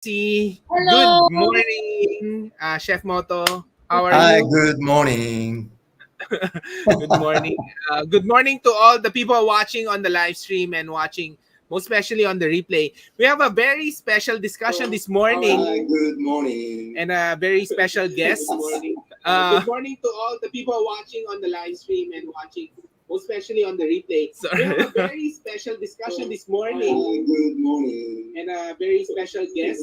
Nancy. Hello. Good morning, Chef Moto. How are Hi, you? good morning. Good morning. Good morning to all the people watching on the live stream and watching, most especially on the replay. We have a very special discussion this morning Hi, good morning. and a very special guest. Good morning to all the people watching on the live stream and watching, most especially on the replay. We have a very special discussion this morning Hi, good morning. and a very special guest.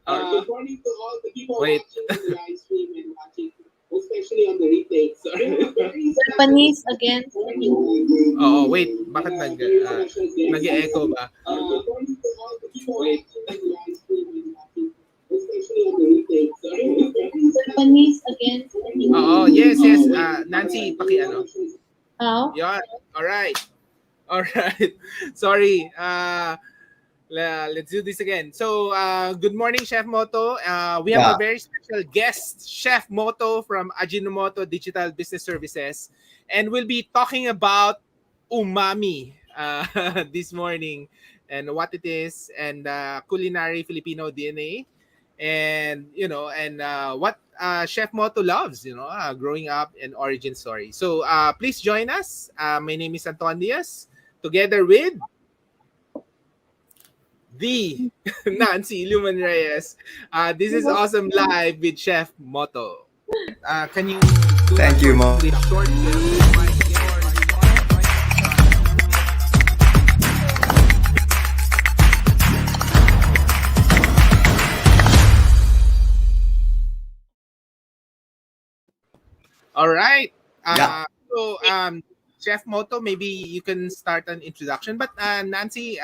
Good morning to all the people watching on the live stream and watching, especially on the replay. Japanese again. Oh, wait. Bakit nag-echo ba? Wait. Japanese again. Oo, yes. Nancy, paki-ano. How? Yan. Alright. Sorry. Let's do this again. So, good morning, Chef Moto. We have a Yeah. very special guest, Chef Moto from Ajinomoto Digital Business Services, and we'll be talking about umami this morning and what it is, and culinary Filipino DNA, and what Chef Moto loves, growing up and origin story. So, please join us. My name is Anton Diaz, together with the Nancy Luman Reyes. This is Awesome Live with Chef Moto. Can you do Thank you, Mo. short All right. Yeah. So, Chef Moto, maybe you can start an introduction. But Nancy,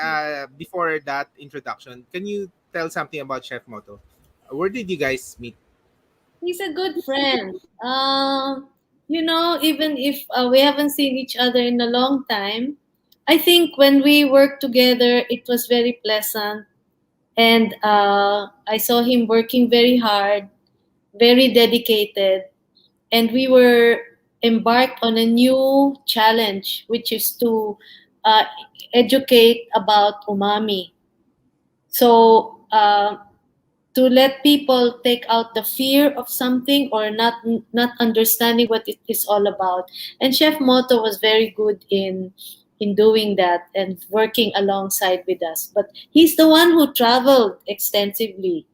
before that introduction, can you tell something about Chef Moto? Where did you guys meet? He's a good friend. Even if we haven't seen each other in a long time, I think when we worked together, it was very pleasant. And I saw him working very hard, very dedicated. And we were embarked on a new challenge, which is to uh, educate about umami. So to let people take out the fear of something or not understanding what it is all about. And Chef Moto was very good in doing that and working alongside with us. But he's the one who traveled extensively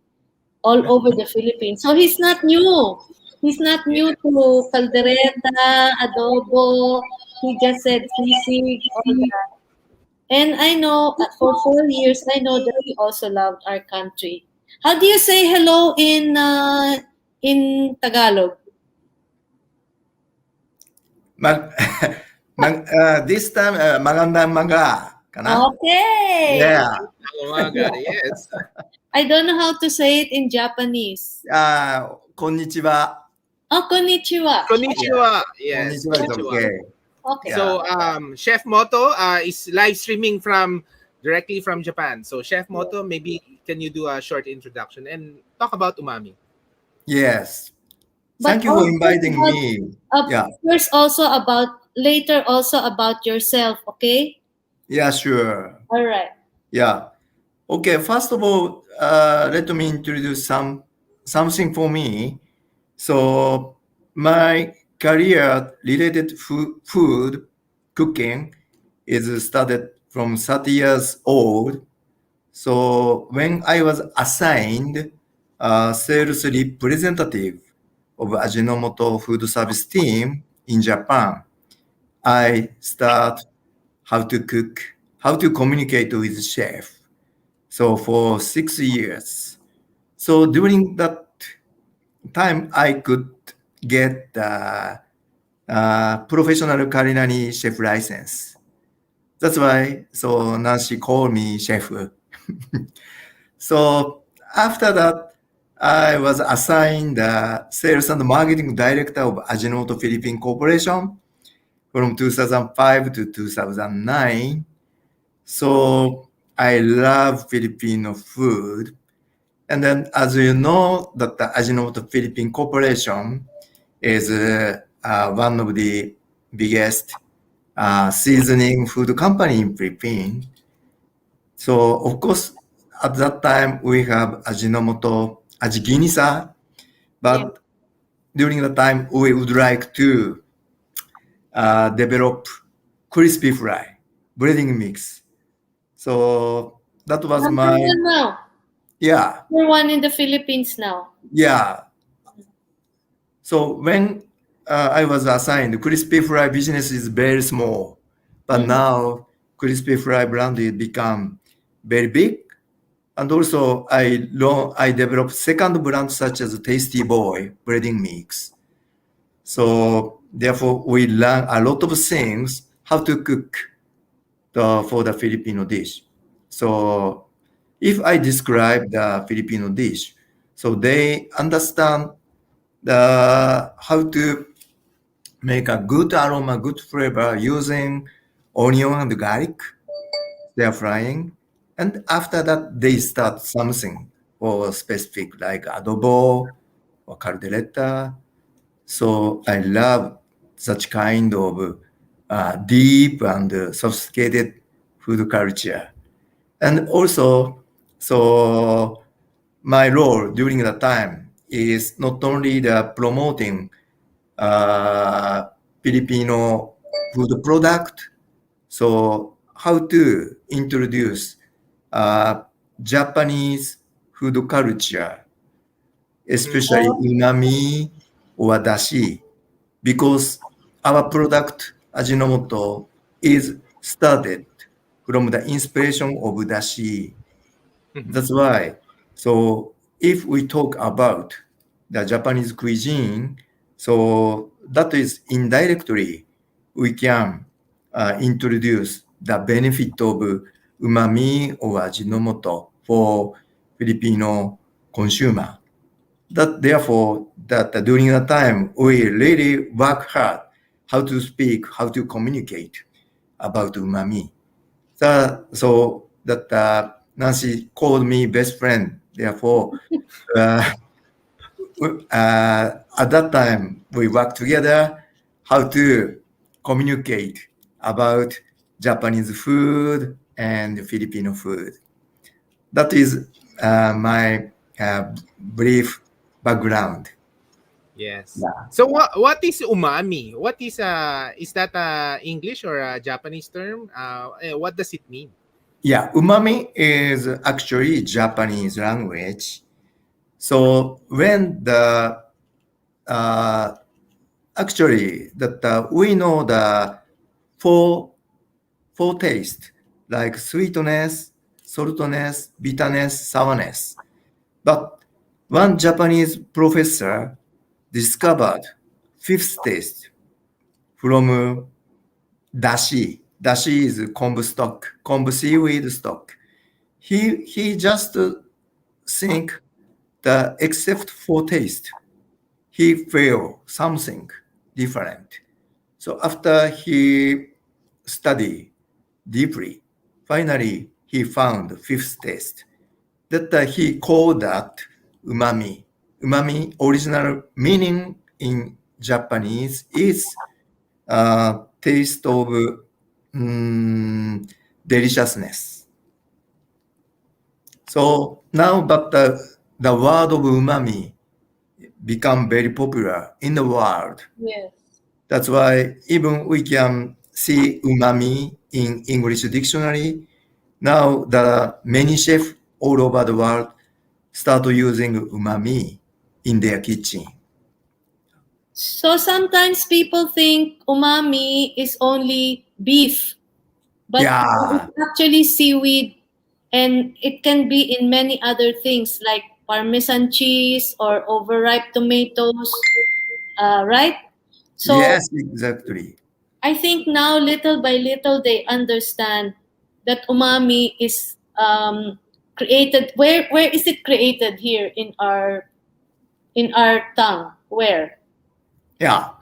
all over the Philippines. So he's not new. He's not new to caldereta, adobo. He just said sisig, all that. And I know for 4 years, I know that he also loved our country. How do you say hello in Tagalog? Mag, this time, magandang maga. Kana? Okay. Yeah. Umaga, yes. I don't know how to say it in Japanese. Konnichiwa. Oh, konnichiwa. Konnichiwa. Yes. Konnichiwa is Konnichiwa. okay. Okay. Yeah. So, Chef Moto is live streaming directly from Japan. So, Chef Moto, maybe can you do a short introduction and talk about umami? Yes. But Thank you for also inviting about, me. Yeah. First, later also about yourself, okay? Yeah, sure. All right. Yeah. Okay. First of all, let me introduce something for me. So my career related to food cooking is started from 30 years old. So when I was assigned sales representative of Ajinomoto food service team in Japan, I start how to cook, how to communicate with chef. So for 6 years. So during that time, I could get the professional culinary chef license. That's why, so Nancy called me chef. So after that, I was assigned the sales and marketing director of Ajinomoto Philippine Corporation from 2005 to 2009. So I love Filipino food. And then, as you know, that the Ajinomoto Philippine Corporation is one of the biggest seasoning food company in Philippines. So, of course, at that time we have Ajinomoto, Ajiginisa, but during the time we would like to develop crispy fry, breading mix. So that was Number my, one now. yeah, Number one in the Philippines now. yeah. So when I was assigned, crispy fry business is very small, but Mm. now crispy fry brand is become very big. And also I developed second brand such as Tasty Boy breading mix. So therefore we learn a lot of things how to cook for the Filipino dish. So if I describe the Filipino dish, so they understand how to make a good aroma, good flavor using onion and garlic. They are frying, and after that they start something or specific like adobo or caldeleta. So I love such kind of deep and sophisticated food culture. And also, so my role during the time is not only the promoting Filipino food product, so how to introduce Japanese food culture, especially Oh, umami or dashi, because our product Ajinomoto is started from the inspiration of dashi. Mhm. That's why. So if we talk about the Japanese cuisine, so that is indirectly we can introduce the benefit of umami or Ajinomoto for Filipino consumer. That therefore that during the time we really work hard how to speak, how to communicate about umami. So that Nancy called me best friend. Therefore, uh, at that time we worked together how to communicate about Japanese food and Filipino food. That is my brief background. Yes. Yeah. So what is umami? What is that English or a Japanese term? What does it mean? Yeah, umami is actually Japanese language. So when the uh, actually that we know the four four taste like sweetness, saltiness, bitterness, sourness. But one Japanese professor discovered fifth taste from dashi. Dashi is kombu stock, kombu seaweed stock. He just think the except for taste, he feel something different. So after he studied deeply, finally he found fifth taste that he called that umami. Umami original meaning in Japanese is taste of deliciousness. So now that the word of umami become very popular in the world, yes. that's why even we can see umami in English dictionary. Now the many chefs all over the world start using umami in their kitchen. So sometimes people think umami is only beef, but Yeah, it's actually seaweed, and it can be in many other things like parmesan cheese or overripe tomatoes, right? So yes, exactly. I think now little by little they understand that umami is created. Where is it created here in our tongue? Where Yeah,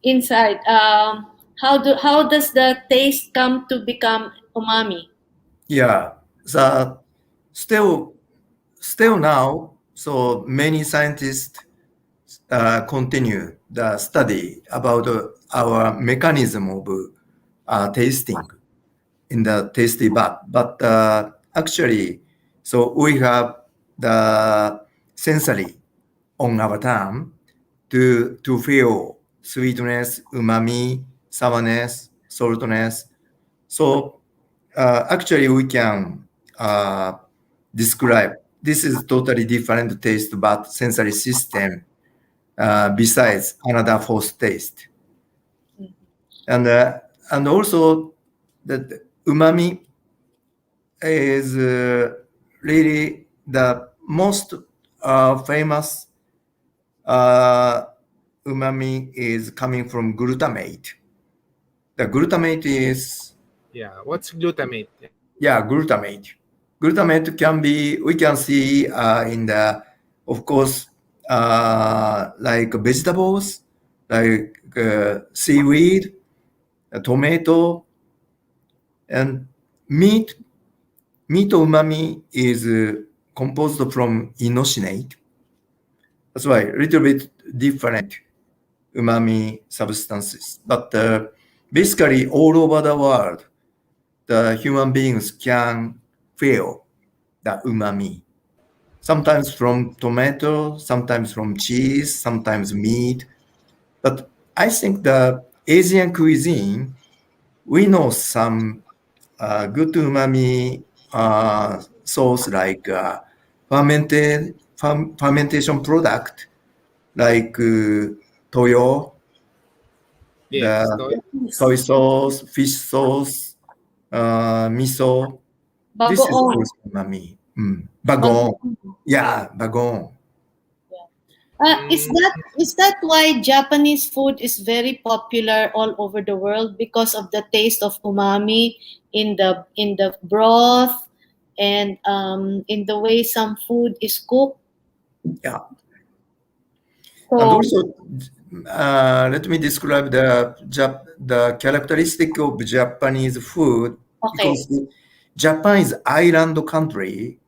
inside? How does the taste come to become umami? yeah. So still, still now, so many scientists continue the study about our mechanism of tasting in the tasty bud. But actually, so we have the sensory on our tongue to feel sweetness, umami, sourness, saltness. So actually, we can describe this is totally different taste, but sensory system besides another fourth taste, and also that umami is really the most famous umami is coming from glutamate. The glutamate is Yeah. What's glutamate? glutamate. Glutamate can be we can see in the of course like vegetables like seaweed, tomato, and meat. Meat umami is composed from inosinate. That's why a little bit different umami substances. But basically, all over the world, the human beings can feel the umami. Sometimes from tomato, sometimes from cheese, sometimes meat. But I think the Asian cuisine, we know some good umami sauce like fermentation product like toyo, Yes. the Yes. soy sauce, fish sauce, miso. This is Bagoong. also umami. Bagoong. Bagoong. Yeah, bagoong. Is Mm, that why Japanese food is very popular all over the world because of the taste of umami in the broth and in the way some food is cooked? Yeah. And So also, let me describe the characteristic of Japanese food okay. because Japan is island country,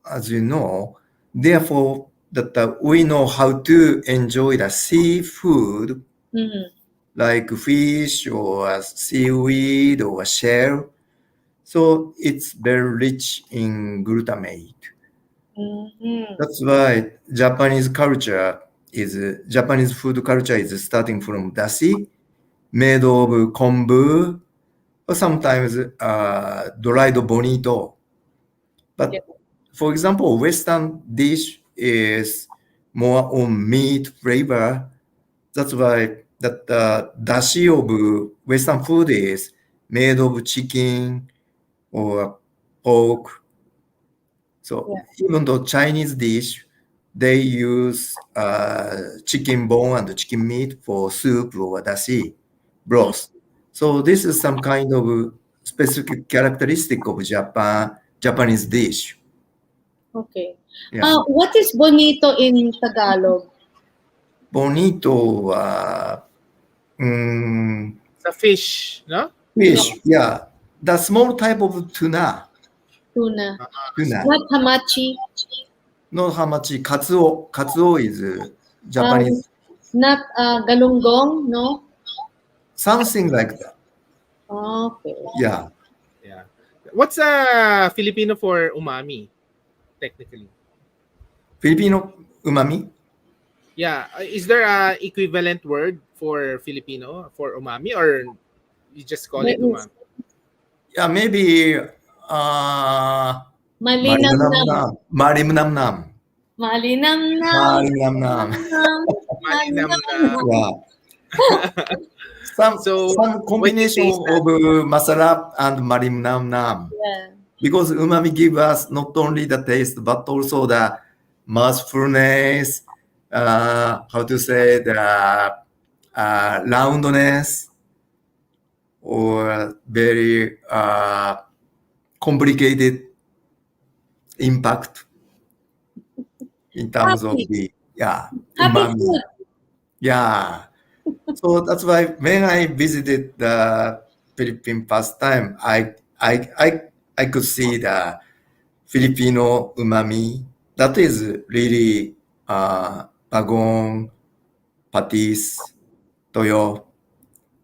as you know. Therefore, that we know how to enjoy the seafood Mm-hmm. like fish or seaweed or shell. So it's very rich in glutamate. Mm-hmm. That's why Japanese food culture is starting from dashi, made of kombu, or sometimes dried bonito. Yeah. But for example, Western dish is more on meat flavor. That's why that dashi of Western food is made of chicken or pork. So Yeah. even though Chinese dish, they use chicken bone and chicken meat for soup or dashi Mm, broth. So this is some kind of specific characteristic of Japanese dish. okay. Yeah, What is bonito in Tagalog? bonito, it's a fish, no? Yeah, fish. So, Yeah, the small type of tuna. tuna. Tuna. Not hamachi. Not how much katsuo. Katsuo is Um, Japanese. not galunggong, no? Something like that. Okay. Yeah. yeah. What's Filipino for umami, technically? Filipino umami. Yeah. Is there a equivalent word for Filipino for umami, or you just call There it is umami? Yeah, maybe malinamnam. marimnam. Malinamnam. Marimnam. Malinamnam. Malinam na. Malinamnam. Yeah. Some So some when you combination taste of that, masala and marimnam. Yeah. Because umami give us not only the taste but also the mouthfulness, how to say the roundness or very complicated impact in terms of Happy. the Happy umami. food. Yeah. So that's why when I visited the Philippines first time, I could see the Filipino umami. That is really bagong, patis, toyo.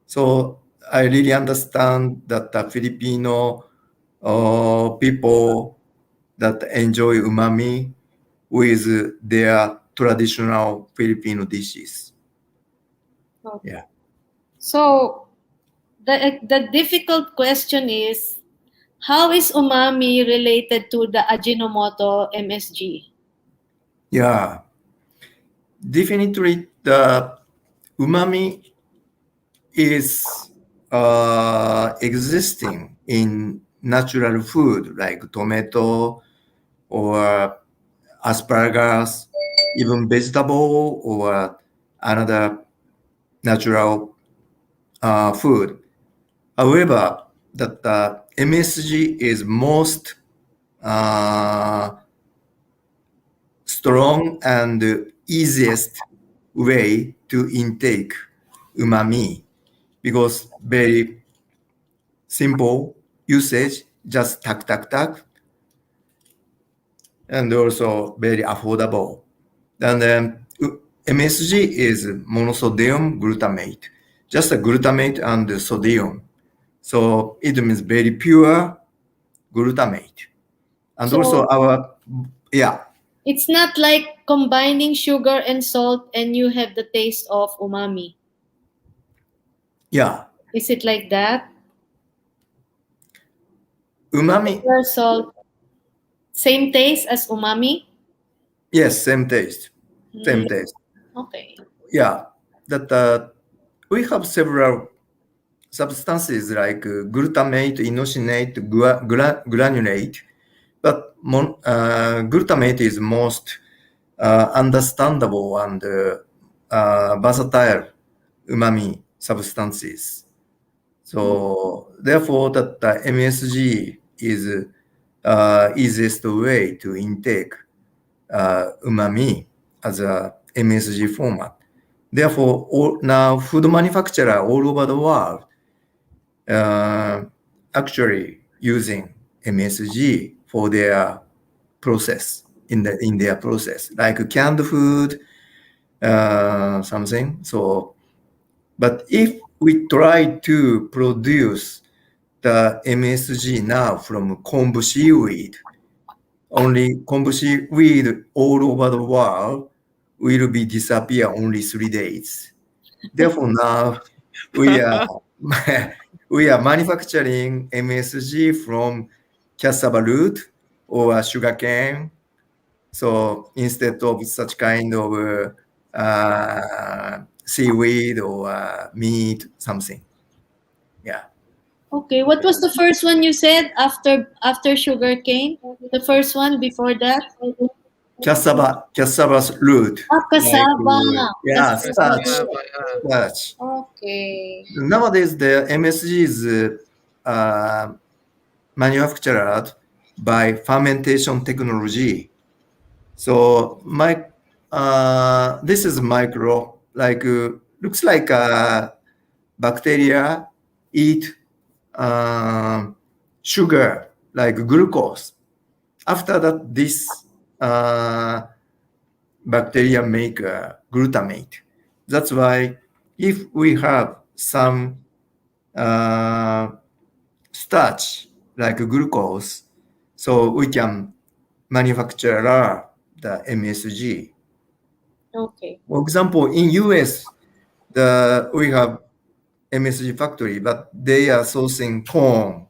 So I really understand that the Filipino people that enjoy umami with their traditional Filipino dishes. Okay. Yeah. So the difficult question is, how is umami related to the Ajinomoto MSG? Yeah. Definitely, the umami is existing in natural food like tomato or asparagus, even vegetable or another natural food. However, that MSG is most uh, strong and easiest way to intake umami because very simple usage, just tuck tuck tuck, and also very affordable. And then MSG is monosodium glutamate, just a glutamate and sodium. So it means very pure glutamate. And also So our, yeah, it's not like combining sugar and salt and you have the taste of umami. yeah, Is it like that? umami, Sugar, salt, same taste as umami? yes, same taste, same Mm, taste. okay. Yeah, that we have several substances like glutamate, inosinate, granulate, but glutamate is most understandable and versatile umami substances. So therefore, that MSG is easiest way to intake umami as a MSG format. Therefore, now food manufacturer all over the world actually using MSG for their process in their process, like canned food, something. So, but if we try to produce the MSG now from Kombu seaweed, only Kombu seaweed all over the world will be disappear only 3 days. Therefore, now we are we are manufacturing MSG from cassava root or sugarcane. So instead of such kind of seaweed or meat, something. Yeah, Okay. What was the first one you said after sugar cane? The first one before that? cassava root, Ah, like cassava. yeah, Cassava. starch, Cassava, yeah. starch. Okay. Nowadays, the MSG is manufactured by fermentation technology. So this is micro, like looks like bacteria eat sugar like glucose. After that, this bacteria make glutamate. That's why if we have some uh, starch like glucose, so we can manufacture the MSG. Okay. For example, in US, we have MSG factory, but they are sourcing corn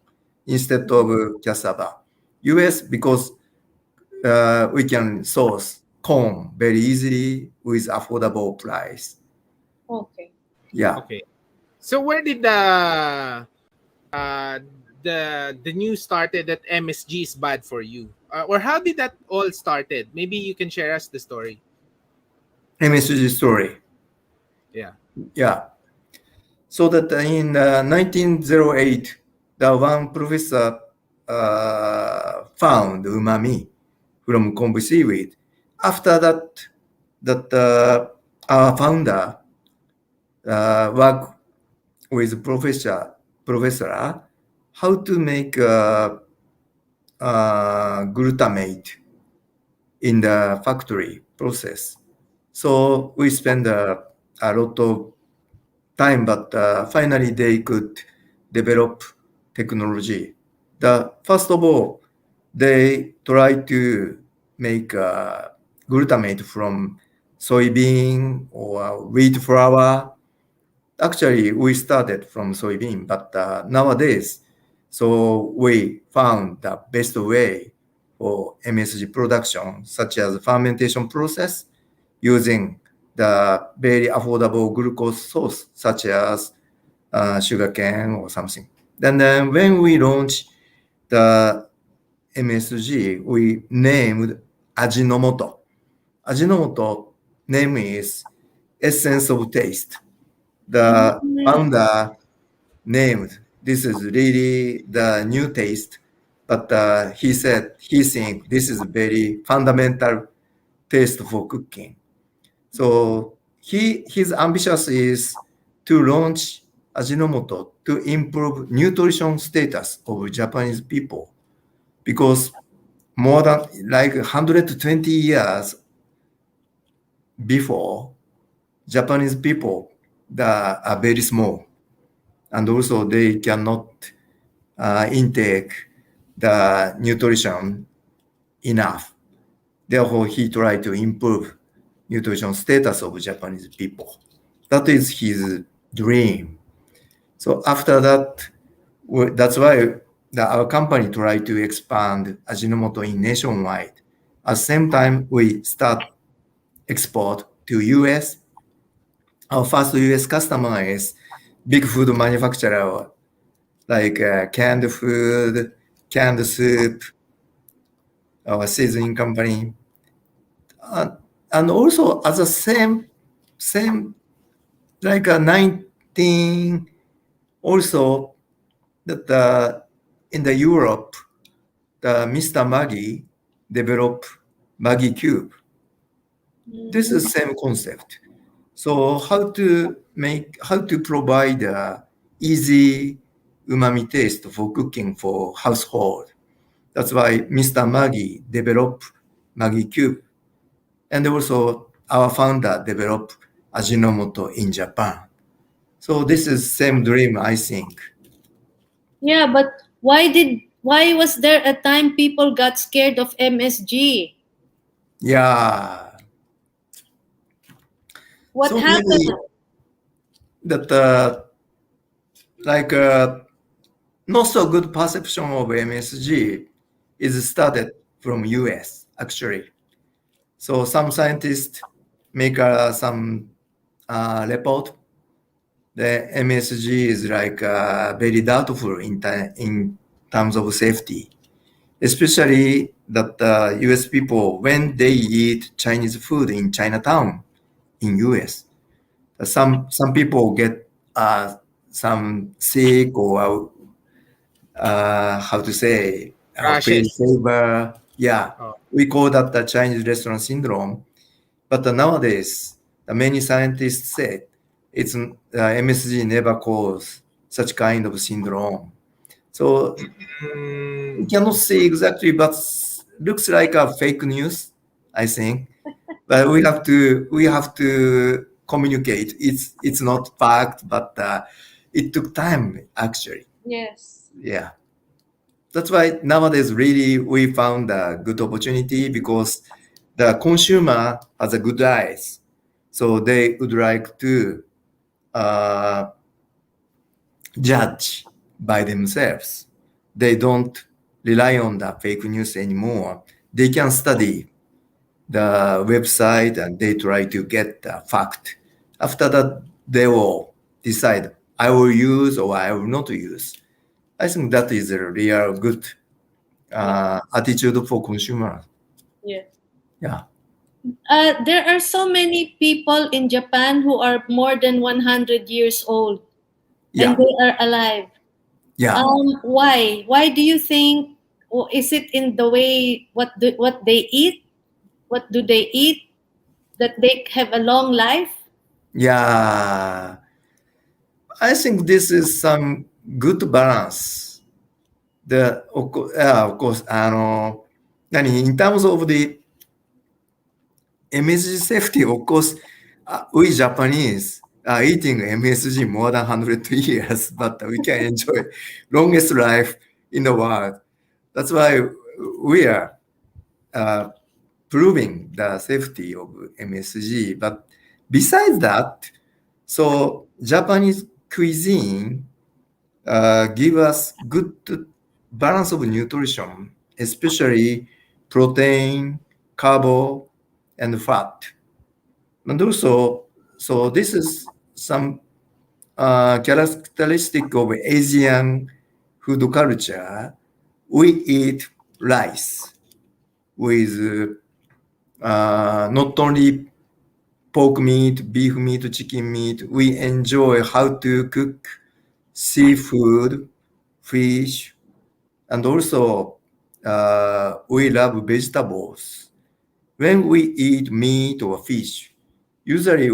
instead of cassava. US because we can source corn very easily with affordable price. Okay. Yeah. Okay. So where did uh the news started that MSG is bad for you? Or how did that all started? Maybe you can share us the story. MSG story. Yeah. Yeah. So that in 1908, the one professor found umami from Kombu seaweed. After that, our founder worked with professor how to make glutamate in the factory process. So we spend a lot of time, but finally they could develop technology. First of all, they try to make glutamate from soybean or wheat flour. Actually, we started from soybean, but nowadays, so we found the best way for MSG production, such as fermentation process, using the very affordable glucose source, such as sugarcane or something. Then when we launched the MSG, we named Ajinomoto. Ajinomoto name is essence of taste. The founder named this is really the new taste, but he said he think this is very fundamental taste for cooking. So his ambitious is to launch Ajinomoto to improve nutrition status of Japanese people, because more than like 120 years before, Japanese people that are very small, and also they cannot intake the nutrition enough. Therefore, he tried to improve nutrition status of Japanese people. That is his dream. So after that, that's why our company tried to expand Ajinomoto in nationwide. At the same time, we start export to US. Our first US customer is big food manufacturer like canned food, canned soup, our seasoning company, and also at the same like 19 also that in the Europe, the Mr. Maggi developed Maggi Cube. This is same concept. So how to provide easy umami taste for cooking for household. That's why Mr. Maggi developed Maggi Cube. And also our founder developed Ajinomoto in Japan. So this is same dream, I think. Yeah, but why was there a time people got scared of MSG? Yeah. What So happened? maybe that like not so good perception of MSG is started from US actually. So some scientists make some report. The MSG is like very doubtful in terms of safety, especially that US people, when they eat Chinese food in Chinatown in US, some people get some sick or how to say face Rashes. fever. Yeah, Oh. we call that the Chinese restaurant syndrome. But nowadays, many scientists said it's MSG never cause such kind of syndrome. So we cannot say exactly, but looks like a fake news, I think. But we have to communicate. It's not fact, but it took time actually. Yes. Yeah. That's why nowadays really we found a good opportunity because the consumer has a good eyes. So they would like to judge by themselves. They don't rely on the fake news anymore. They can study the website and they try to get the fact. After that, they will decide I will use or I will not use. I think that is a real good attitude for consumer. Yeah. Yeah. There are so many people in Japan who are more than 100 years old and Yeah. they are alive. Yeah. Why? Why do you think? Or is it in the way what they eat? What do they eat that they have a long life? Yeah. I think this is some good balance. Of course, in terms of the MSG safety, of course, we Japanese are eating MSG more than 100 years, but we can enjoy longest life in the world. That's why we are uh, proving the safety of MSG. But besides that, so Japanese cuisine give us good balance of nutrition, especially protein, carbo, and fat. And also, so this is some characteristic of Asian food culture. We eat rice with not only pork meat, beef meat, chicken meat. We enjoy how to cook seafood, fish, and also we love vegetables. When we eat meat or fish, usually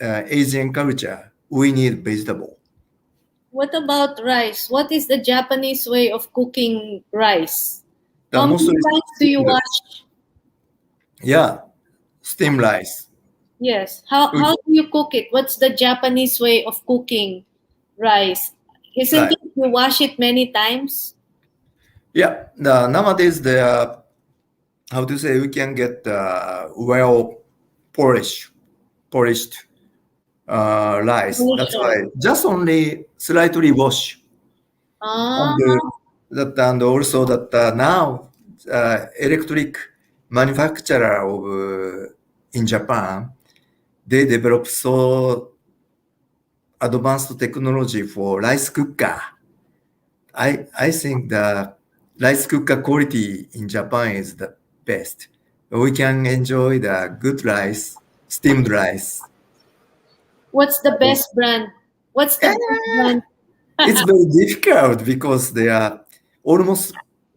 Asian culture, we need vegetable. What about rice? What is the Japanese way of cooking rice? The How many mostly times do you steamed, wash? yeah, steamed rice. Yes. How do you cook it? What's the Japanese way of cooking rice? Isn't Right. it you wash it many times? Yeah. Nowadays, how to say, we can get well polished rice. That's Delicious. why just only slightly wash. Ah, And and also that now electric manufacturer of in Japan, they develop so advanced technology for rice cooker. I think the rice cooker quality in Japan is the best. We can enjoy the good rice, steamed rice. what's the best brand? What's the best brand? It's very difficult because they are almost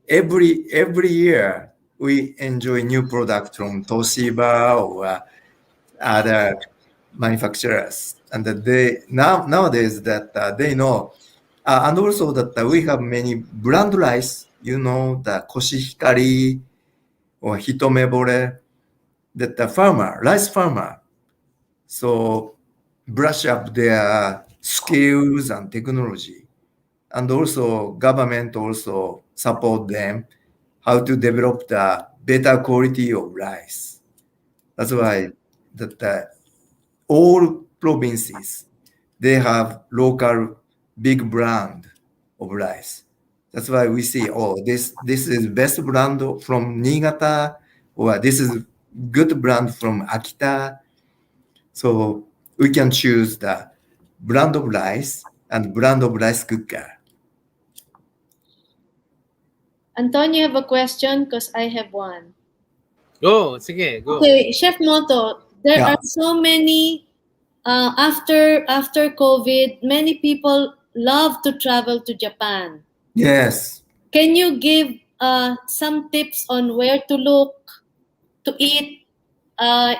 every year we enjoy new product from Toshiba or other manufacturers, and that they nowadays that they know, and also that we have many brand rice. You know the Koshihikari or Hitomebore, that the rice farmer, so brush up their skills and technology, and also government also support them how to develop the better quality of rice. That's why that all provinces they have local big brand of rice. That's why we see, oh, this is best brand from Niigata, or this is good brand from Akita. So we can choose the brand of rice and brand of rice cooker. Antonio, you have a question? Because I have one. Go, sige, go. Okay, Chef Moto, there Yeah. are so many after COVID, many people love to travel to Japan. Yes. Can you give some tips on where to look to eat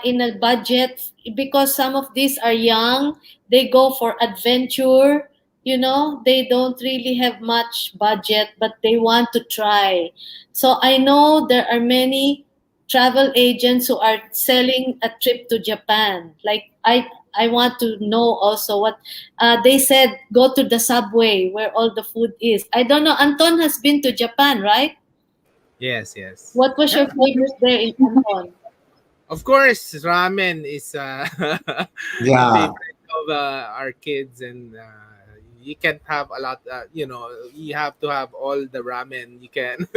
in a budget? Because some of these are young, they go for adventure. You know, they don't really have much budget, but they want to try. So I know there are many travel agents who are selling a trip to Japan. Like I want to know also what they said. Go to the subway where all the food is. I don't know. Anton has been to Japan, right? Yes, yes. What was your favorite there in Anton? Of course, ramen is a Yeah. favorite of our kids, and you can't have a lot. You have to have all the ramen you can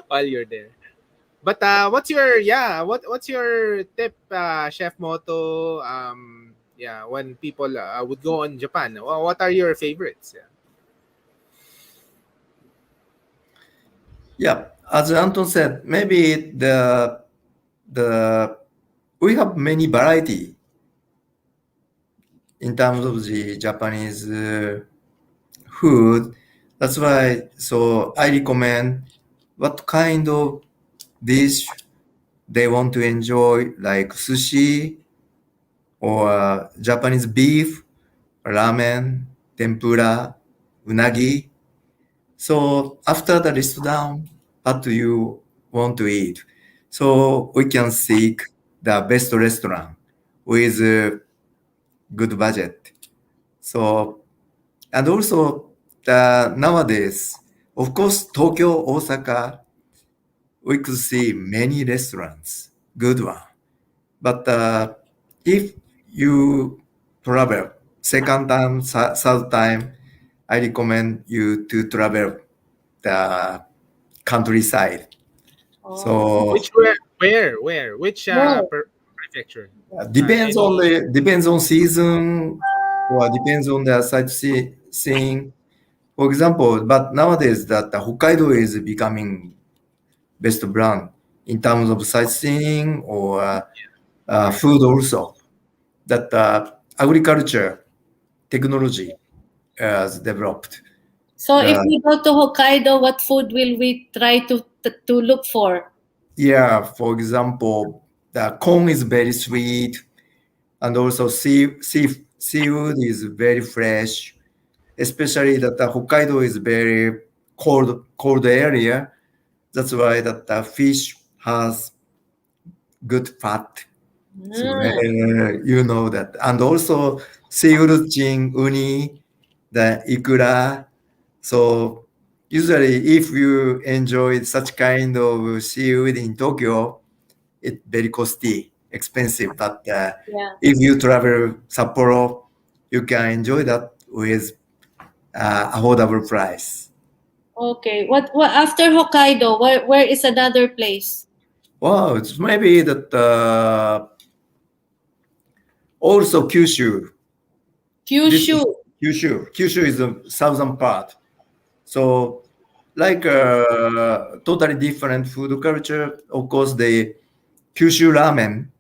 while you're there. But what's your tip, Chef Moto? When people would go on Japan, what are your favorites? Yeah. Yeah. As Anton said, maybe the we have many variety in terms of the Japanese food. That's why, so I recommend what kind of dish they want to enjoy, like sushi or Japanese beef, ramen, tempura, unagi. So after the list down, what do you want to eat? So we can seek the best restaurant with good budget. So, and also nowadays Of course, Tokyo, Osaka, we could see many restaurants, good one. But if you travel second time, third time, I recommend you to travel the countryside. Oh. So Which where? Which Where? prefecture? depends on Any season or depends on the sightseeing. For example, but nowadays that Hokkaido is becoming best brand in terms of sightseeing or food also. That agriculture technology has developed. So if we go to Hokkaido, what food will we try to look for? Yeah, for example, the corn is very sweet, and also seafood is very fresh. Especially that the Hokkaido is very cold area. That's why that the fish has good fat. So you know that, and also seafood, uni, the ikura. So usually, if you enjoy such kind of seafood in Tokyo, it's very costly, expensive. But Yeah. if you travel Sapporo, you can enjoy that with affordable price. Okay. What after Hokkaido? Where is another place? Wow, it's maybe that also Kyushu. This Kyushu. is Kyushu. Kyushu is the southern part. So like totally different food culture. Of course, the Kyushu ramen,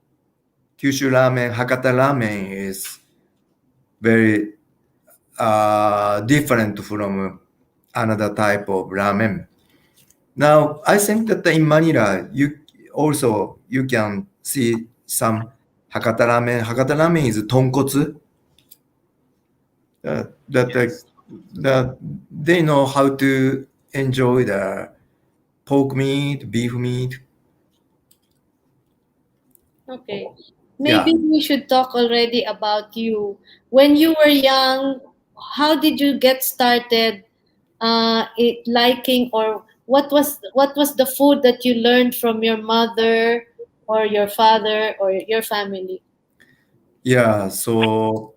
Hakata ramen is very different from another type of ramen. Now, I think that in Manila, you can see some Hakata ramen. Hakata ramen is tonkotsu. That yes. that they know how to enjoy the pork meat, beef meat. Okay. Yeah, Maybe we should talk already about you. When you were young, how did you get started liking, or what was the food that you learned from your mother or your father or your family? yeah. So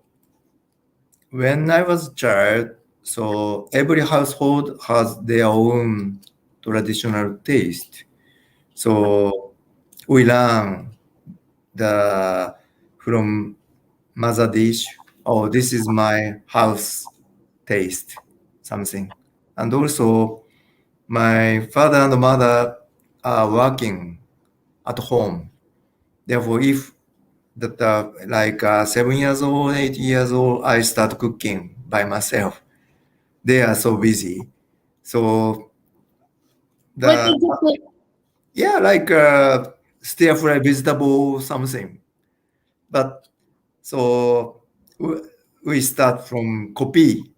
when I was a child, so every household has their own traditional taste. So we learn the from mother dish. Oh, this is my house taste, something. And also, my father and mother are working at home. Therefore, if that like 7 years old, 8 years old, I start cooking by myself. They are so busy. So What the did you cook? yeah, like stir fry vegetable something. But so w- we start from copy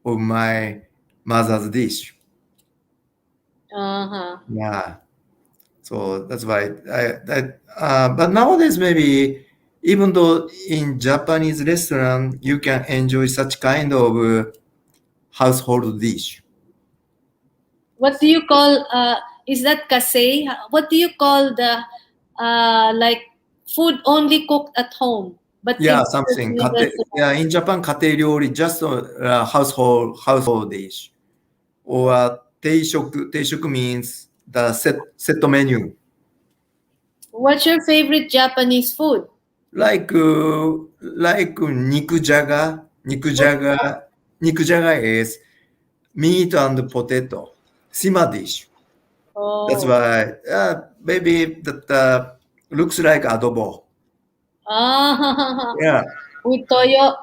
of my mother's dish. Uh-huh. Yeah. So that's why but nowadays maybe even though in Japanese restaurant you can enjoy such kind of household dish. What do you call is that kase? What do you call the like food only cooked at home but can Yeah, be served something. in Yeah, restaurant? in Japan, 家庭料理 just household dish. Or 定食. 定食 means the set menu. What's your favorite Japanese food? Like nikujaga. Nikujaga is meat and potato. Sima dish. That's Oh. why maybe that looks like adobo. Ah, Yeah, with toyo.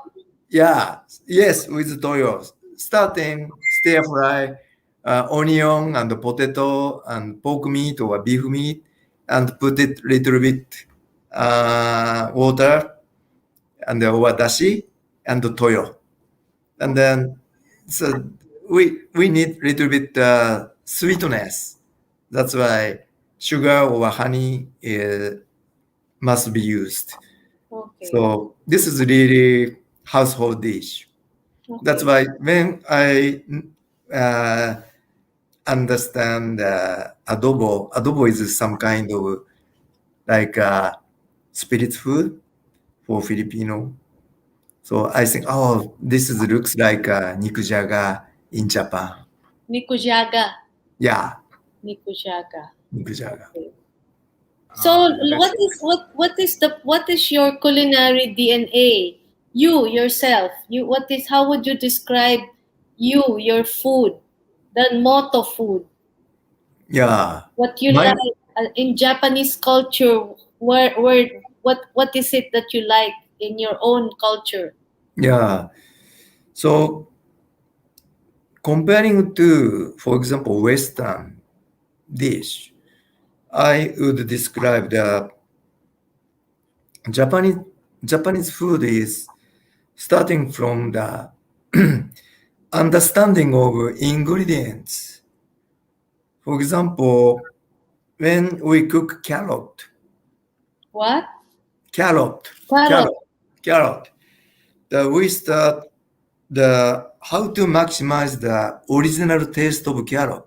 yeah, yes, with toyo. Starting stir fry, onion and potato and pork meat or beef meat, and put it little bit water and or dashi and toyo, and then so we need little bit sweetness. That's why sugar or honey must be used. Okay. So this is really household dish. That's Okay. why when I uh, understand adobo. Adobo is some kind of like spirit food for Filipino. So I think, oh, looks like nikujaga in Japan. Nikujaga. Yeah, Nikujaga. nikujaga. Okay. So That's what is your culinary DNA? You yourself. How would you describe your food? The motto food. Yeah. What you My, like in Japanese culture? What is it that you like in your own culture? yeah. So comparing to, for example, Western dish, I would describe the Japanese Japanese food is starting from the understanding of ingredients. For example, when we cook What? carrot, Carrot. carrot, carrot, we start the how to maximize the original taste of carrot.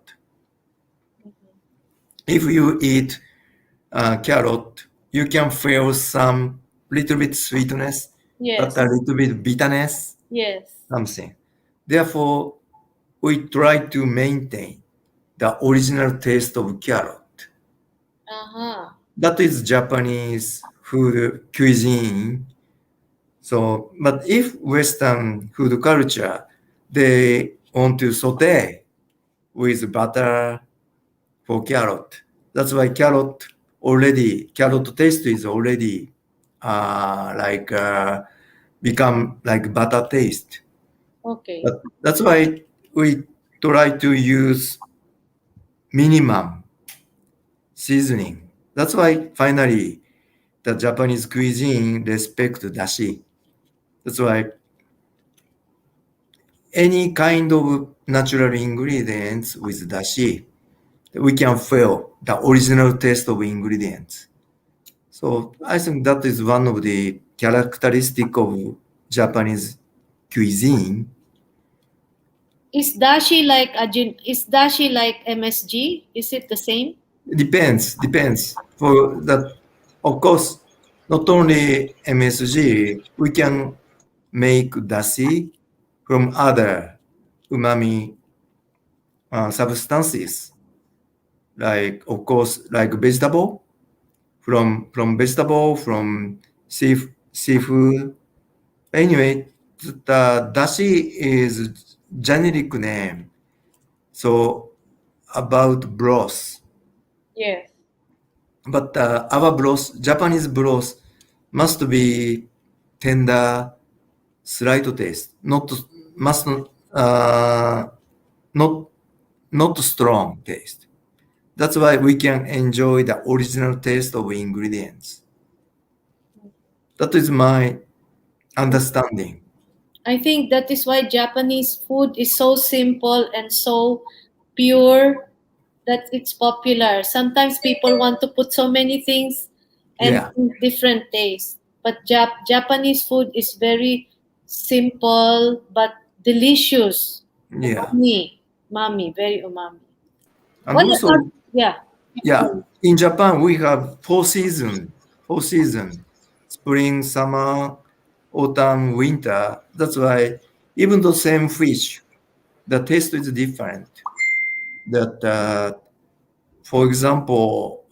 If you eat carrot, you can feel some little bit sweetness, but Yes. a little bit bitterness, Yes. something. Therefore, we try to maintain the original taste of carrot. Uh-huh. That is Japanese food cuisine. So, but if Western food culture, they want to saute with butter for carrot. That's why carrot taste is already like become like butter taste. Okay. But that's why we try to use minimum seasoning. That's why finally the Japanese cuisine respect dashi. That's why any kind of natural ingredients with dashi, we can feel the original taste of ingredients. So I think that is one of the characteristic of Japanese cuisine. Is dashi like MSG? Is it the same? Depends. For that, of course, not only MSG, we can make dashi from other umami substances, like of course, like vegetable, from seafood. Anyway, the dashi is generic name. So about broth, Yes. but our broth, Japanese broth, must be tender, slight taste, must not not not strong taste. That's why we can enjoy the original taste of ingredients. That is my understanding. I think that is why Japanese food is so simple and so pure that it's popular. Sometimes people want to put so many things and Yeah, different tastes. But Japanese food is very simple but delicious. yeah, Umami. Umami, very umami. and What about, also, yeah. yeah, in Japan we have four season, spring, summer, autumn, winter. That's why even the same fish, the taste is different. That, for example,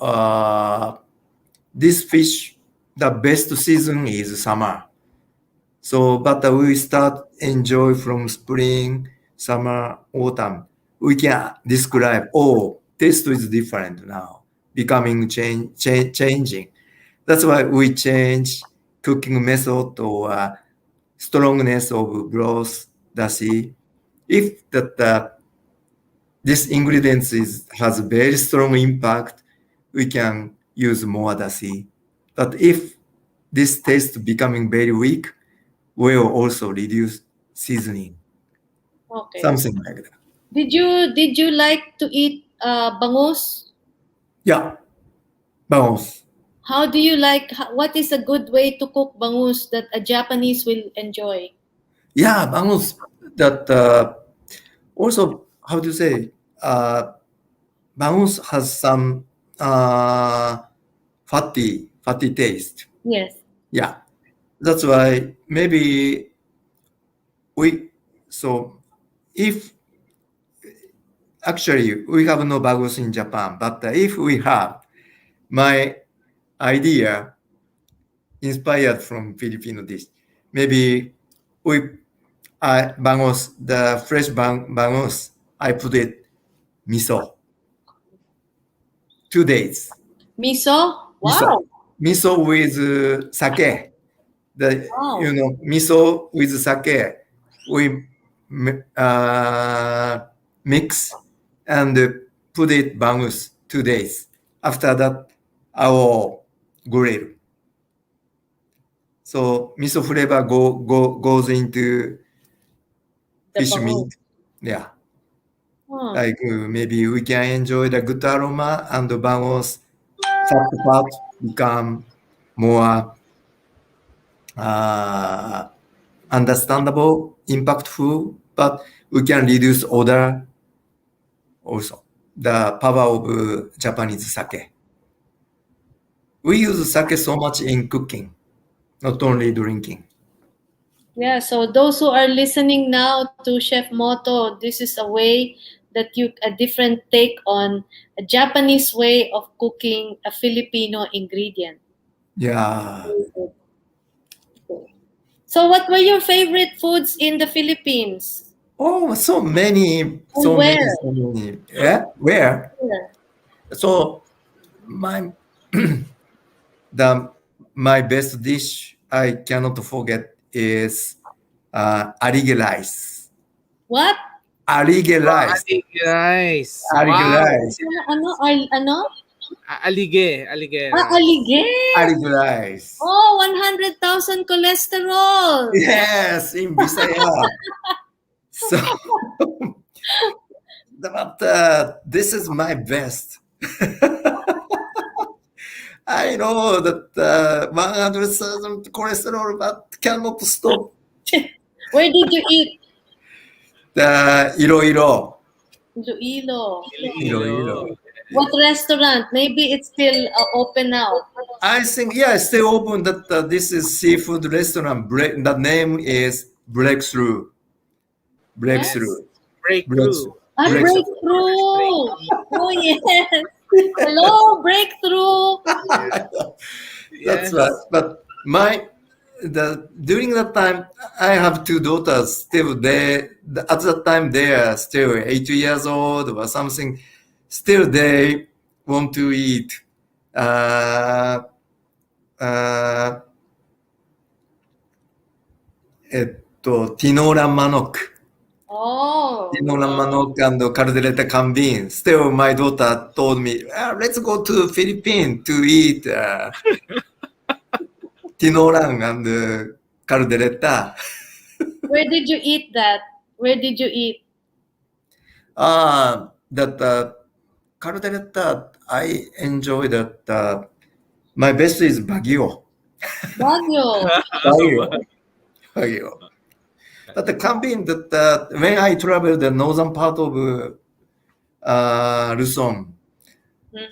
this fish, the best season is summer. So, but we start enjoy from spring, summer, autumn. We can describe, oh, taste is different now, becoming changing. That's why we change cooking method or strongness of broth, dashi. If this ingredients has very strong impact, we can use more dashi. But if this taste becoming very weak, will also reduce seasoning, Okay. something like that. Did you like to eat bangus? Yeah, both. How do you like what is a good way to cook bangus that a Japanese will enjoy? Yeah, bangus. That also how to say bangus has some fatty taste. Yes. Yeah, that's why maybe so if actually we have no bangus in Japan, but if we have, my idea inspired from Filipino dish, maybe we bangus, the fresh bangus, I put it miso 2 days. Miso? Miso. Wow. Miso with sake. Wow. Miso with sake. We mix and put it bangus 2 days. After that, I will grill. So miso flavor goes into The fish bangus. meat. Yeah. Huh. Like maybe we can enjoy the good aroma and the bangus fat part become more understandable, impactful, but we can reduce odor also. The power of Japanese sake. We use sake so much in cooking, not only drinking. Yeah, so those who are listening now to Chef Moto, this is a way that a different take on a Japanese way of cooking a Filipino ingredient. Yeah. So what were your favorite foods in the Philippines? Oh, so many, And so many, where? so many. Yeah, where? Where? So my my best dish I cannot forget is arige rice. What? Arige rice. Alige rice. Arige Wow. rice. Ano? Alige rice. Alige. Arige rice. Oh, 100,000 cholesterol. Yes, in Bisaya. So, but this is my best. I know that 100,000 cholesterol, but cannot stop. Where did you eat? The Iloilo. Iloilo. Iloilo. What restaurant? Maybe it's still open now. I think, yeah, it's still open. That this is seafood restaurant. The name is Breakthrough. Breakthrough. Breakthrough. Breakthrough. Oh, yes. Hello, Breakthrough. That's Yes. right. But during that time, I have two daughters. Still, at that time they are still 8 years old or something. Still, they want to eat tinola manok. Oh. Tinola manok and caldeleta cambin. Still, my daughter told me, let's go to Philippines to eat tinolang and caldereta. Where did you eat that? Where did you eat? That caldereta, I enjoy that. My best is Baguio. Baguio. Baguio. But the cambin, that when I travel the northern part of Luzon,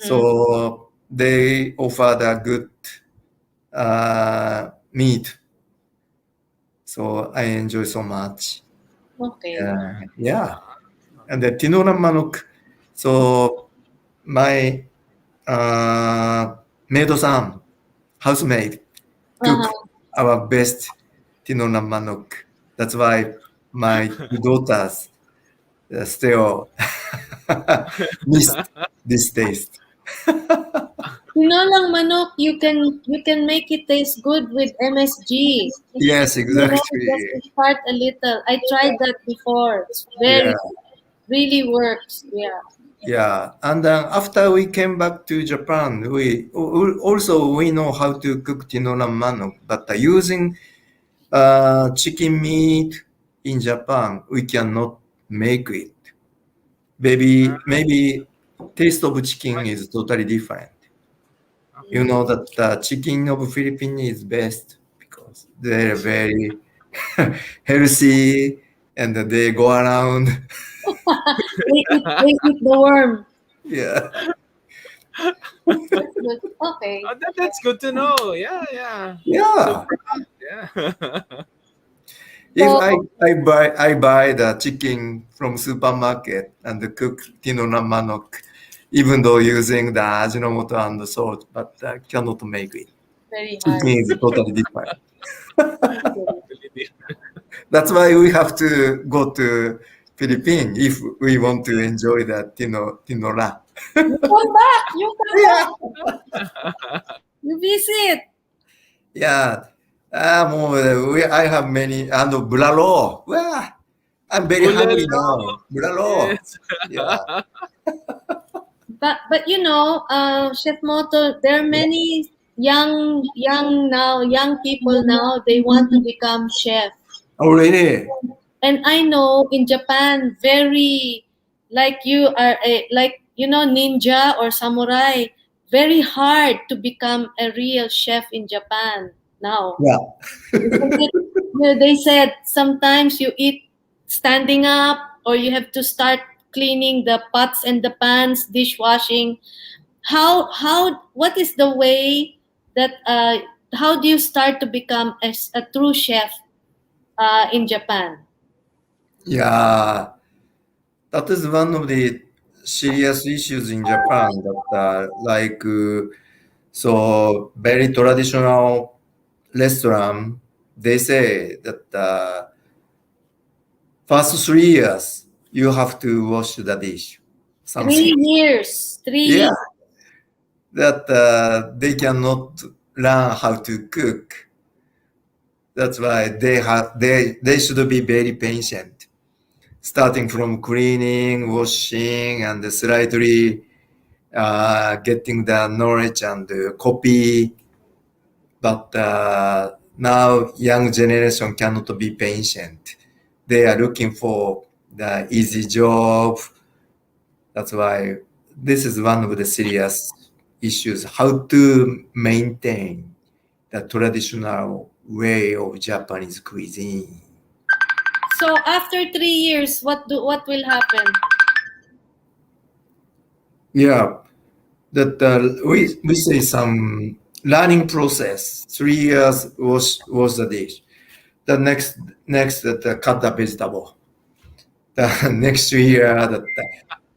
so they offer the good meat. So I enjoy so much. Okay. Yeah. And the tinola manok. So my maid-san, housemaid, cook our best tinola manok. That's why my daughters still miss this taste. Tinolang manok, you can make it taste good with MSG. Yes, exactly. Just start a little. I tried that before. It's really works. Yeah. Yeah, and then after we came back to Japan, we know how to cook tinola manok, but using chicken meat in Japan, we cannot make it. Maybe taste of chicken is totally different. You know that the chicken of Philippines is best because they're very healthy and they go around. They eat the worm. Yeah. That's good. Okay. That's good to know. Yeah, yeah. Yeah. Super hot. Yeah. If So I buy the chicken from supermarket and cook tinola manok, even though using the Ajinomoto and salt, but cannot make it. very hard. Chicken is totally different. Okay. That's why we have to go to Philippines if we want to enjoy the tinola. You come back. You come Yeah. back. You visit. Yeah. I have many, and bulalo. Well, I'm very hungry Bulalo. now. Bulalo. Yes. Yeah. But Chef Moto, there are Yeah. many young people now. They want to become chef, Oh, really? and I know in Japan, very like you are a like ninja or samurai. Very hard to become a real chef in Japan now. Yeah. Isn't it? Yeah, they said sometimes you eat standing up, or you have to start cleaning the pots and the pans, dishwashing. What is the way that how do you start to become a true chef in Japan? Yeah. That is one of the serious issues in Japan that so very traditional restaurant, they say that first 3 years you have to wash the dish. Something. 3 years, Yeah. 3 years. That they cannot learn how to cook. That's why they should be very patient, starting from cleaning, washing, and slightly getting the knowledge and copy. But now young generation cannot be patient. They are looking for the easy job. That's why this is one of the serious issues, how to maintain the traditional way of Japanese cuisine. So after 3 years, what will happen? Yeah, that we say some learning process. 3 years was the dish. The next that cut the vegetable. The next year that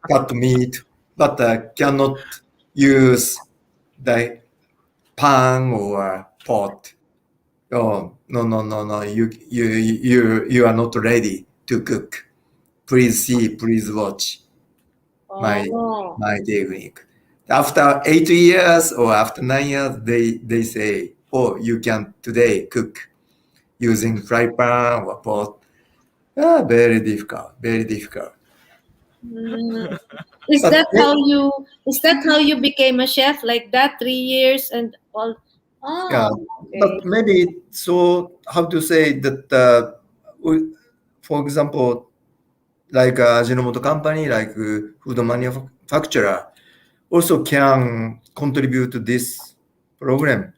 cut meat, but cannot use the pan or pot. Oh, no, no, no, no. You are not ready to cook. Please see, please watch my Oh, my technique. After 8 years or after 9 years, they say, oh, you can today cook using fry pan or pot. Ah, very difficult, very difficult. mm. Is But that how you became a chef like that? 3 years and all. yeah, Oh, okay. but maybe so. How to say that? For example, like Ajinomoto company, like food manufacturer, also can contribute to this program.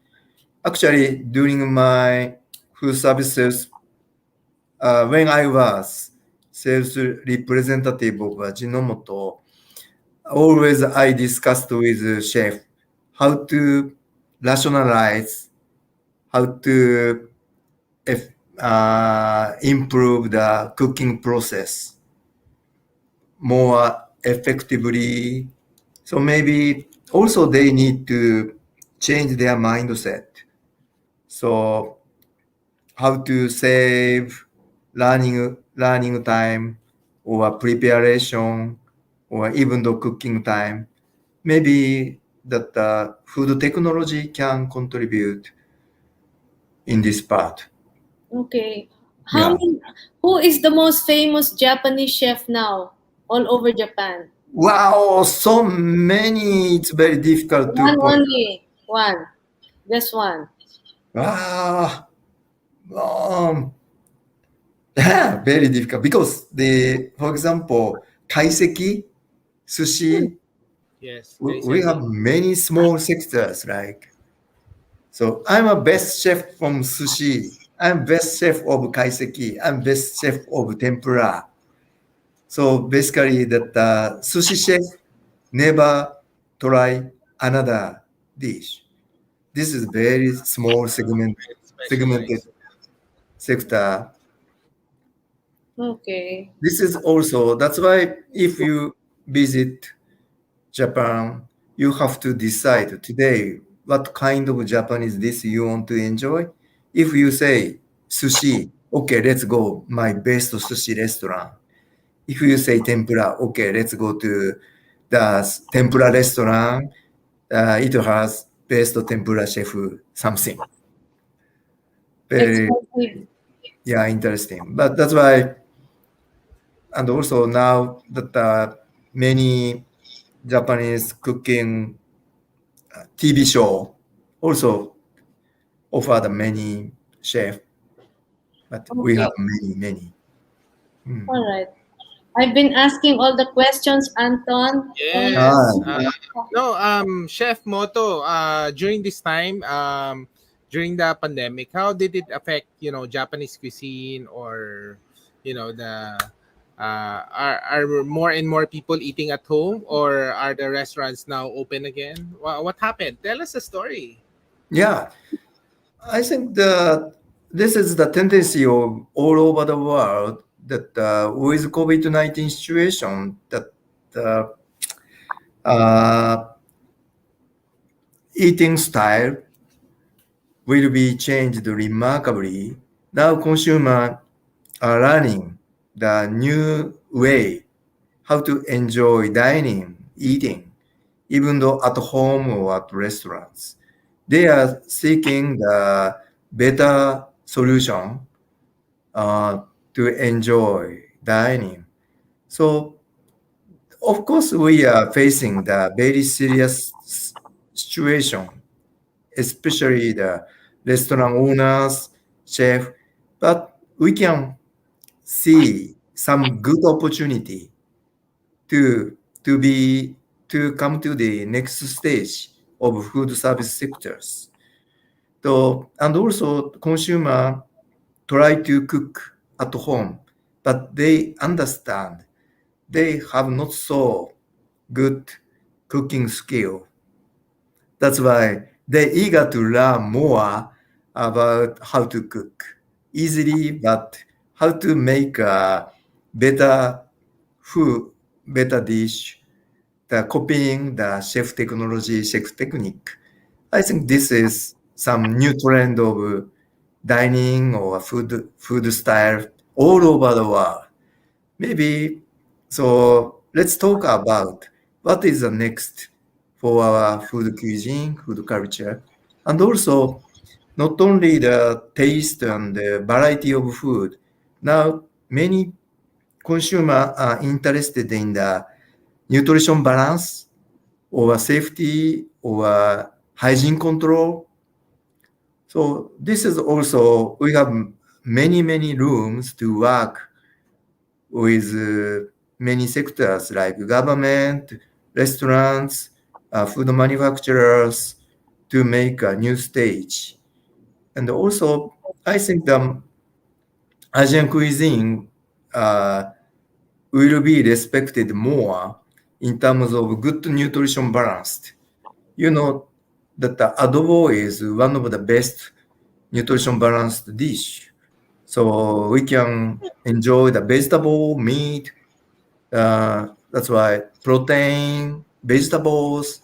Actually, during my food services, when I was sales representative of Ajinomoto, always I discussed with the chef how to rationalize, how to improve the cooking process more effectively. So maybe also they need to change their mindset. So how to save learning time or preparation or even the cooking time. Maybe that food technology can contribute in this part. Okay. How Yeah. many, who is the most famous Japanese chef now all over Japan? Wow, so many. It's very difficult to One point. only. One. Just one. Ah, um, very difficult because for example, kaiseki, Hmm. sushi, Yes. we have Kaiseki. many small sectors like. So I'm a best chef from sushi. I'm best chef of kaiseki. I'm best chef of tempura. So basically, that sushi chef never try another dish. This is very small Very segmented specialized. sector. Okay. This is also that's why if you visit Japan, you have to decide today what kind of Japanese dish you want to enjoy. If you say sushi, okay, let's go my best sushi restaurant. If you say tempura, okay, let's go to the tempura restaurant. It has best tempura chef something. Very, Expensive. yeah, interesting. But that's why, and also now that many Japanese cooking TV show also offer the many chef, but we have Okay. many. Hmm. All right. I've been asking all the questions, Anton. Ah, Yes. No, Chef Moto, during this time, during the pandemic, how did it affect, Japanese cuisine or, the are more and more people eating at home or are the restaurants now open again? What happened? Tell us a story. yeah. I think this is the tendency of all over the world that with COVID-19 situation that uh, uh, eating style will be changed remarkably. Now consumers are learning the new way how to enjoy dining, eating, even though at home or at restaurants. They are seeking the better solution to enjoy dining. So, of course, we are facing the very serious situation, especially the restaurant owners, chef, but we can see some good opportunity to to be to come to the next stage of food service sectors. So, and also consumer try to cook at home, but they understand they have not so good cooking skill. That's why they eager to learn more about how to cook easily, but how to make a better food, better dish, the copying the chef technology, chef technique. I think this is some new trend of dining or food style all over the world. Maybe so. Let's talk about what is the next for our food cuisine, food culture, and also not only the taste and the variety of food. Now, many consumers are interested in the nutrition balance or safety or hygiene control. So this is also we have many rooms to work with many sectors like government, restaurants, food manufacturers to make a new stage. And also, I think the Asian cuisine uh, will be respected more in terms of good nutrition balanced. You know that the adobo is one of the best nutrition balanced dish. So we can enjoy the vegetable, meat, that's why protein, vegetables,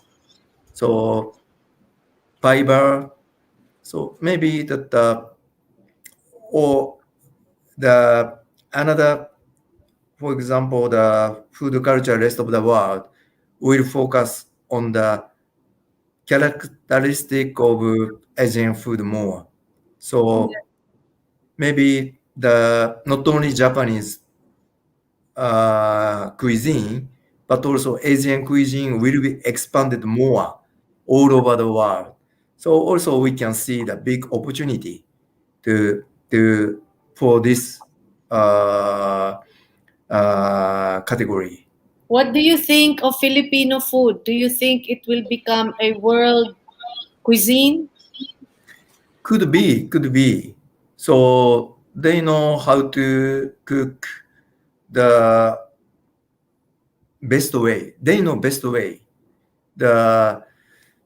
so fiber. So maybe that or the another, for example, the food culture rest of the world will focus on the characteristic of Asian food more. So maybe the not only Japanese cuisine, but also Asian cuisine will be expanded more all over the world. So also we can see the big opportunity to for this uh, category. What do you think of Filipino food? Do you think it will become a world cuisine? Could be. So they know how to cook the best way. They know best way. The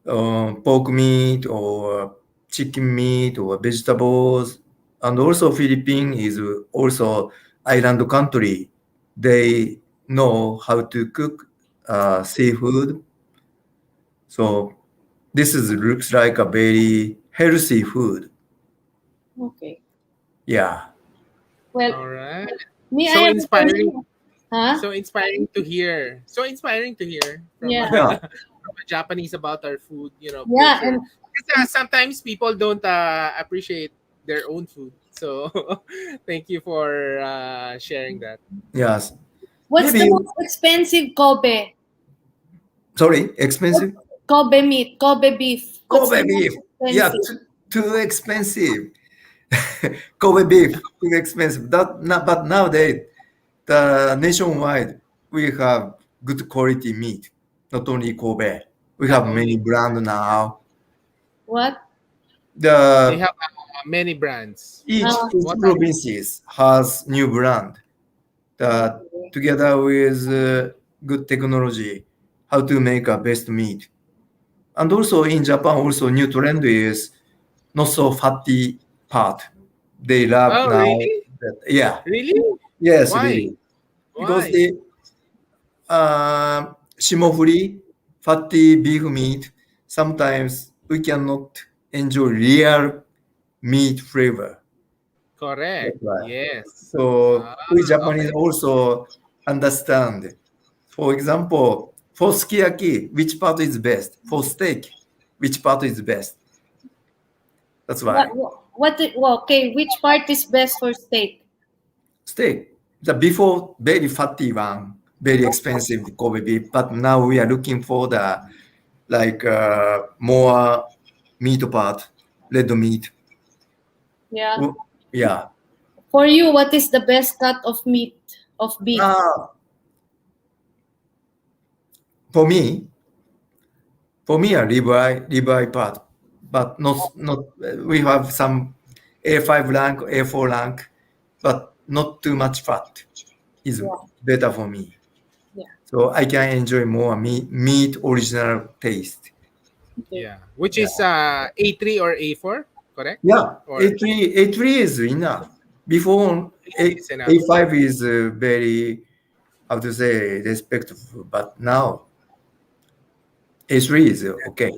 pork meat or chicken meat or vegetables, and also Philippine is also island country. They know how to cook seafood. So this is looks like a very healthy food. Okay. Yeah. Well, All right. me, I So have a inspiring. question. Huh? So inspiring to hear. So inspiring to hear from Yeah. Yeah. from a Japanese about our food, Yeah, culture. and Because sometimes people don't appreciate their own food. So thank you for sharing that. Yes. what's the Maybe most expensive Kobe? sorry, What- expensive. Kobe meat, Kobe beef. What's the Kobe most beef. Yeah, expensive? too expensive. Kobe beef too expensive. But nowadays the nationwide we have good quality meat. Not only Kobe. We Not have many only brand now. What? they The have many brands. each What are provinces has new brand. The Okay. together with good technology, how to make a best meat. And also in Japan, also new trend is not so fatty part. They love Oh, now. really? That, yeah, Really? yes, Why? really, because Why? they shimo-free fatty beef meat. Sometimes we cannot enjoy real meat flavor. Correct. That's why. Yes. So Ah, we Japanese okay. also understand. For example, for sukiyaki, which part is best? For steak, which part is best? That's What? why. Well, okay, which part is best for steak? Steak. The before very fatty one, very expensive Kobe beef, but now we are looking for the like more meat part, red meat. Yeah. Yeah. For you, what is the best cut of meat of beef? Uh, for me, a ribeye part, but not. We have some A5 rank, A4 rank, but not too much fat is Yeah. better for me. Yeah. So I can enjoy more meat original taste. Okay. Yeah. Which Yeah. is A3 or A4, correct? Yeah, Or A3 is enough. Before is enough. A5 is very how to say respectful, but now A3 is okay.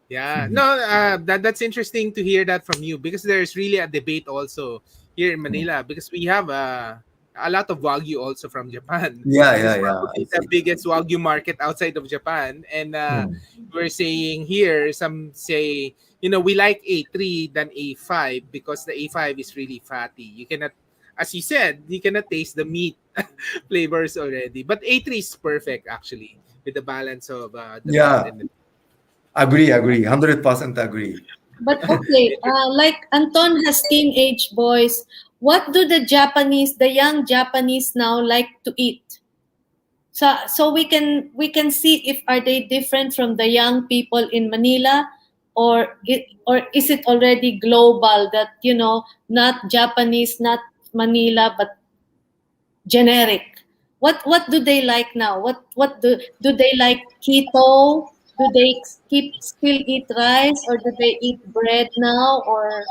Yeah. Mhm. No, that's interesting to hear that from you because there's really a debate also here in Manila because we have a lot of wagyu also from Japan. Yeah, It yeah, is yeah. I probably the see. biggest wagyu market outside of Japan, and Hmm. we're saying here some say we like A3 than A5 because the A5 is really fatty. You cannot, as you said, you cannot taste the meat flavors already. But A3 is perfect actually with the balance of the fat Yeah, and the agree. 100% agree. But okay, like Anton has teenage boys. What do the young Japanese now like to eat? So we can see if are they different from the young people in Manila, or is it already global that not Japanese, not Manila, but generic? What do they like now? What do they like keto? Do they keep still eat rice, or do they eat bread now, or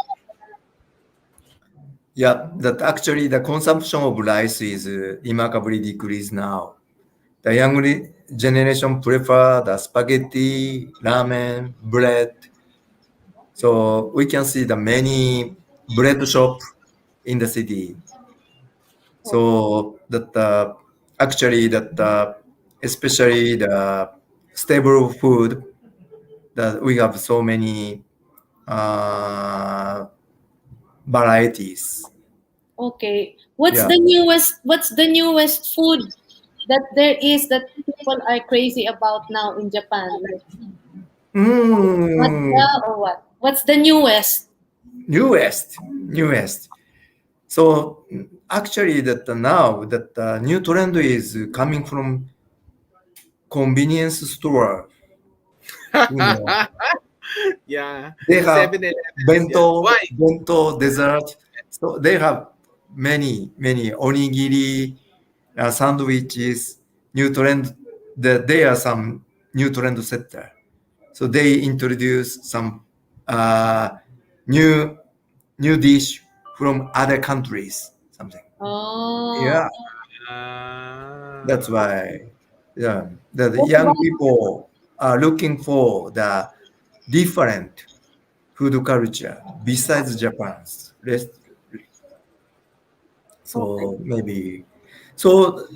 Yeah, that actually the consumption of rice is remarkably decreased now. The young generation prefer the spaghetti, ramen, bread. So we can see the many bread shop in the city. So that actually that especially the stable food that we have so many uh, varieties. okay? What's Yeah. the newest food that there is that people are crazy about now in Japan? Like matcha Mm, or what? What's the newest? newest. So actually, that now that new trend is coming from convenience store. You know, yeah, they the have 7-Elevens. Yeah. Why? bento dessert. So they have many onigiri sandwiches. new trend. They are some new trend setter. So they introduce some new dish from other countries. Something. Oh. Yeah, that's Ah. why. Yeah, the What young about people are looking for the different food culture besides Japan's. okay. So maybe. So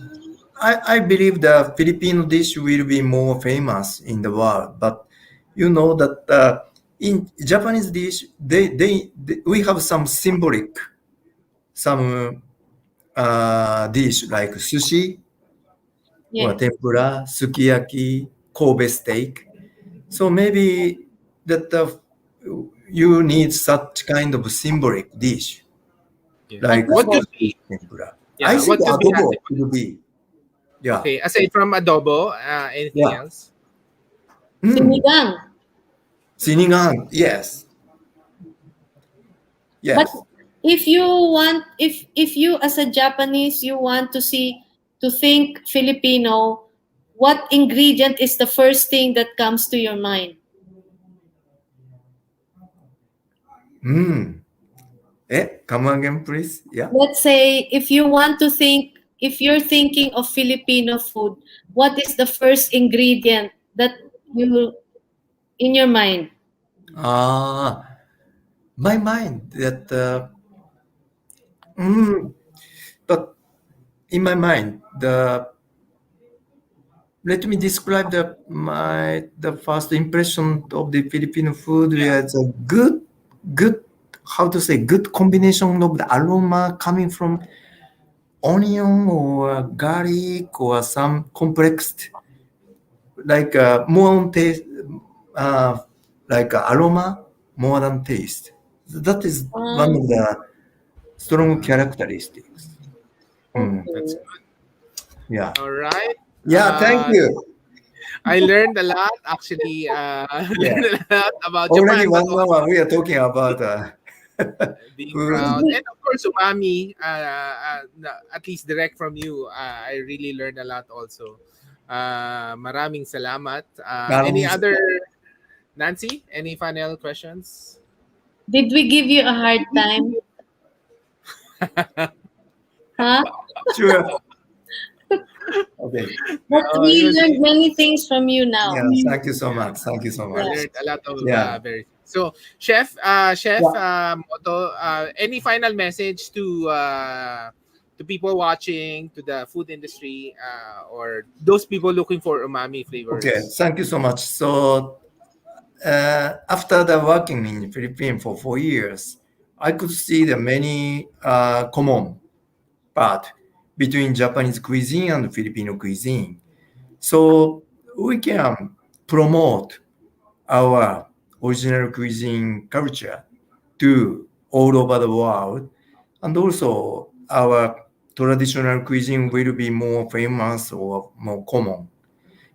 I believe the Filipino dish will be more famous in the world, but you know that in Japanese dish, we have some symbolic, some dish like sushi or Yes. tempura, sukiyaki, Kobe steak. So maybe that you need such kind of symbolic dish Yeah. like What Adobo. could sushi, be? tempura. I Yeah. think What could be adobo added? could be. Yeah. Okay. Aside from adobo, anything Yeah. else? Mm. Sinigang. Sinigang. Yes. But Yes. if you want, if you as a Japanese, you want to see, to think Filipino, what ingredient is the first thing that comes to your mind? Mm. Come again, please. Yeah. Let's say if you want to think, if you're thinking of Filipino food, what is the first ingredient that you in your mind? Ah, my mind that. Mm, but in my mind, let me describe the first impression of the Filipino food. Yeah. Where it's a good, how to say, good combination of the aroma coming from onion or garlic or some complex like more taste, uh, like aroma more than taste. That is one Ah, of the strong characteristics. Mm, That's okay. yeah. all right. Yeah. Thank you. I learned a lot actually. Yeah. Learned a lot about Already Japan, but 1 hour we are talking about being food. proud, and of course umami, at least direct from you, I really learned a lot also. Maraming salamat. Any Um, other, Nancy, any final questions? Did we give you a hard time? Huh? sure. Okay. But No, it we was learned really, many things from you now. Yeah. Thank you so much. Thank you so I Yeah. much. learned a lot of Yeah. very. So chef Yeah. Moto, any final message to people watching, to the food industry, or those people looking for umami Okay. flavors? Thank you so much. So after the working in Philippines for 4 years, I could see the many common part between Japanese cuisine and Filipino cuisine. So we can promote our original cuisine culture to all over the world, and also our traditional cuisine will be more famous or more common.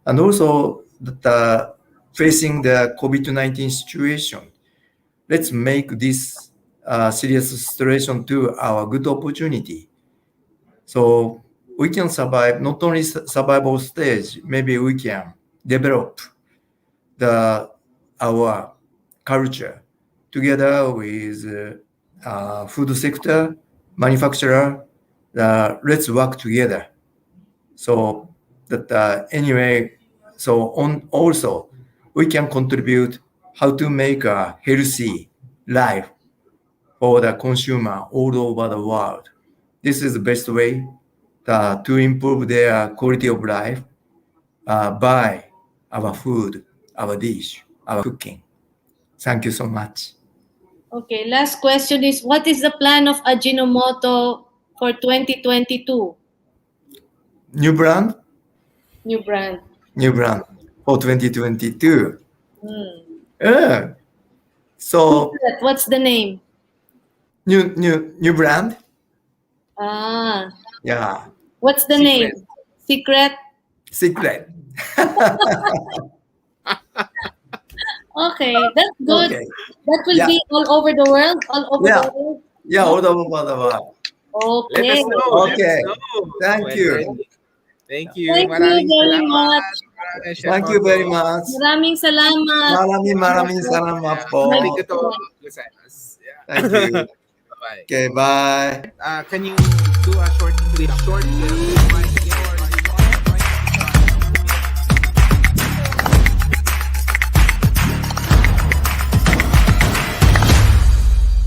And also that facing the COVID-19 situation, let's make this serious situation to our good opportunity. So we can survive not only survival stage, maybe we can develop the our culture together with food sector, manufacturer. Let's work together. So that anyway, so on also we can contribute how to make a healthy life for the consumer all over the world. This is the best way to improve their quality of life by our food, our dish, our cooking. Thank you so much. Okay, last question is, what is the plan of Ajinomoto for 2022? New brand, New brand. new brand for 2022. Hmm. Uh, so Secret, what's the name? new brand. Ah, Yeah, what's the name? Secret. Secret? secret. Okay, that's good. Okay. That will Yeah, be all over the world, all over the yeah, world. yeah. All over the world. Let Okay. us know. Let us Okay. know Thank when you. ready. Thank you. Thank you Maraming very salamat, much. Chef Thank you very Moto. much. Maraming salamat. Maraming salamat Yeah. po. Arigato gozaimasu. Yeah. Thank you. Bye-bye. Okay, bye. Can you do a short clip? Short clip.